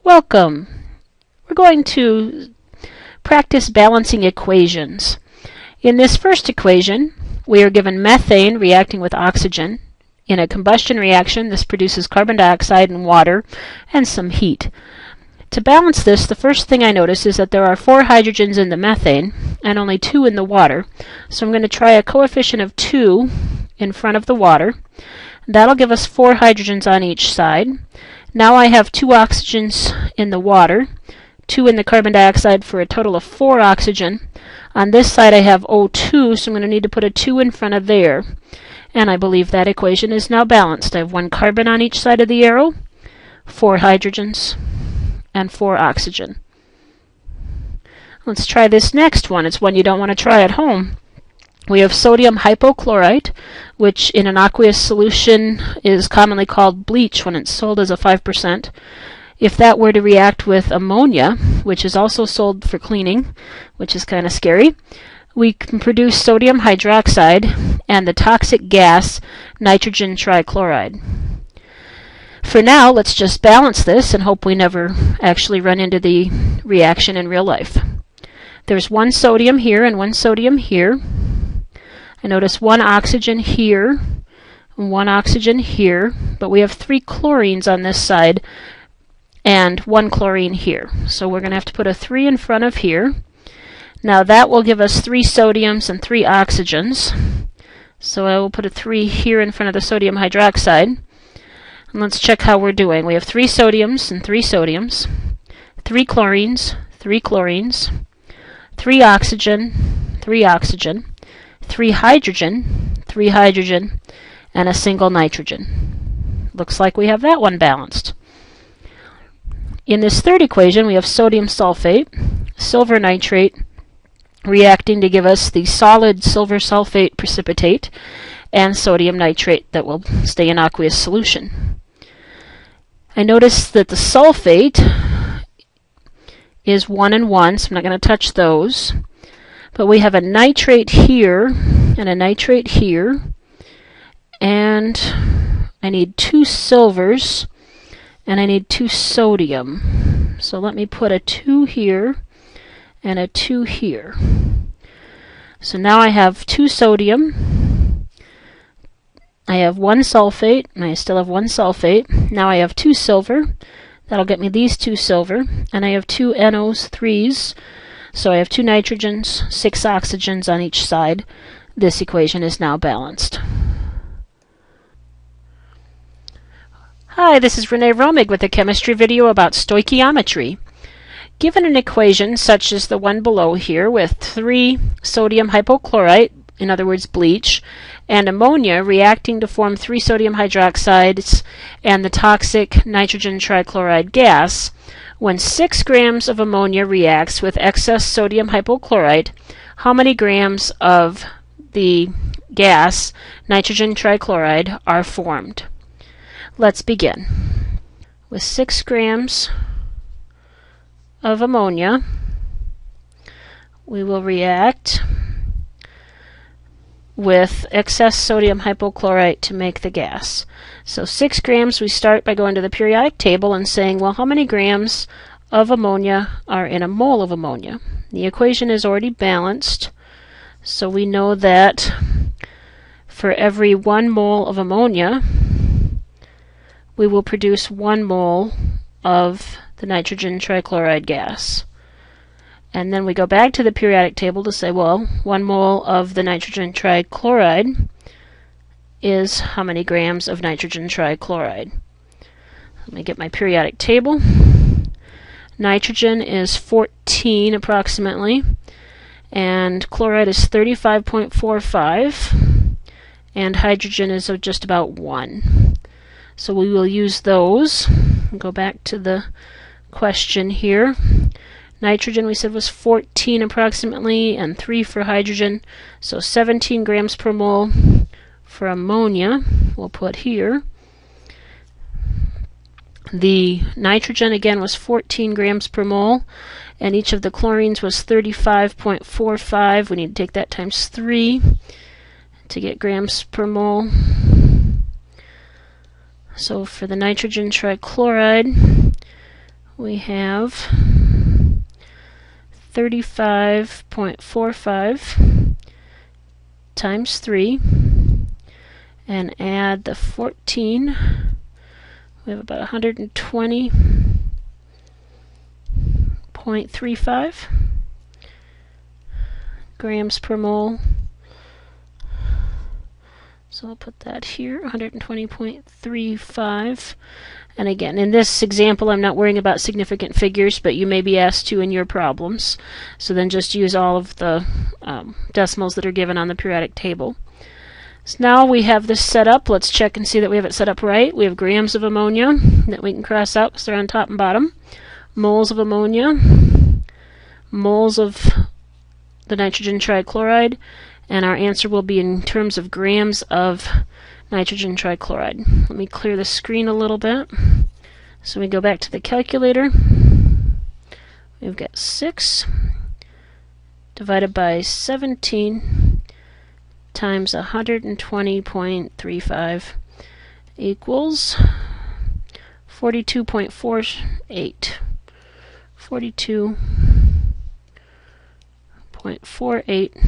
Welcome. We're going to practice balancing equations. In this first equation, we are given methane reacting with oxygen. In a combustion reaction, this produces carbon dioxide and water and some heat. To balance this, the first thing I notice is that there are 4 hydrogens in the methane and only 2 in the water. So I'm going to try a coefficient of 2 in front of the water. That'll give us 4 hydrogens on each side. Now I have 2 oxygens in the water, 2 in the carbon dioxide for a total of 4 oxygen. On this side I have O2, so I'm going to need to put a 2 in front of there. And I believe that equation is now balanced. I have 1 carbon on each side of the arrow, 4 hydrogens, and 4 oxygen. Let's try this next one. It's one you don't want to try at home. We have sodium hypochlorite, which in an aqueous solution is commonly called bleach when it's sold as a 5%. If that were to react with ammonia, which is also sold for cleaning, which is kind of scary, we can produce sodium hydroxide and the toxic gas nitrogen trichloride. For now, let's just balance this and hope we never actually run into the reaction in real life. There's 1 sodium here and 1 sodium here. I notice 1 oxygen here, 1 oxygen here, but we have 3 chlorines on this side and 1 chlorine here. So we're going to have to put a 3 in front of here. Now that will give us 3 sodiums and 3 oxygens. So I will put a 3 here in front of the sodium hydroxide. And let's check how we're doing. We have 3 sodiums and 3 sodiums, 3 chlorines, 3 chlorines, 3 oxygen, 3 oxygen, 3 hydrogen, 3 hydrogen, and a single nitrogen. Looks like we have that one balanced. In this third equation, we have sodium sulfate, silver nitrate, reacting to give us the solid silver sulfate precipitate, and sodium nitrate that will stay in aqueous solution. I notice that the sulfate is 1 and 1, so I'm not going to touch those. But we have a nitrate here and a nitrate here, and I need 2 silvers and I need 2 sodium. So let me put a 2 here and a 2 here. So now I have 2 sodium, I have 1 sulfate, and I still have 1 sulfate. Now I have 2 silver, that'll get me these 2 silver, and I have 2 NOs, 3s. So I have 2 nitrogens, 6 oxygens on each side. This equation is now balanced. Hi, this is Renee Romig with a chemistry video about stoichiometry. Given an equation such as the one below here with 3 sodium hypochlorite, in other words bleach, and ammonia reacting to form 3 sodium hydroxides and the toxic nitrogen trichloride gas, when 6 grams of ammonia reacts with excess sodium hypochlorite, how many grams of the gas, nitrogen trichloride, are formed? Let's begin. With 6 grams of ammonia, we will react with excess sodium hypochlorite to make the gas. So 6 grams, we start by going to the periodic table and saying, well, how many grams of ammonia are in a mole of ammonia? The equation is already balanced, so we know that for every 1 mole of ammonia, we will produce 1 mole of the nitrogen trichloride gas. And then we go back to the periodic table to say, well, 1 mole of the nitrogen trichloride is how many grams of nitrogen trichloride? Let me get my periodic table. Nitrogen is 14 approximately, and chloride is 35.45, and hydrogen is just about 1. So we will use those. Go back to the question here. Nitrogen we said was 14 approximately, and 3 for hydrogen, so 17 grams per mole for ammonia we'll put here. The nitrogen again was 14 grams per mole, and each of the chlorines was 35.45. We need to take that times 3 to get grams per mole. So for the nitrogen trichloride, we have 35.45 times 3, and add the 14, we have about 120.35 grams per mole. So I'll put that here, 120.35. And again, in this example, I'm not worrying about significant figures, but you may be asked to in your problems. So then just use all of the decimals that are given on the periodic table. So now we have this set up. Let's check and see that we have it set up right. We have grams of ammonia that we can cross out because they're on top and bottom. Moles of ammonia. Moles of the nitrogen trichloride. And our answer will be in terms of grams of nitrogen trichloride. Let me clear the screen a little bit. So we go back to the calculator. We've got 6 divided by 17 times 120.35 equals 42.48. 42.48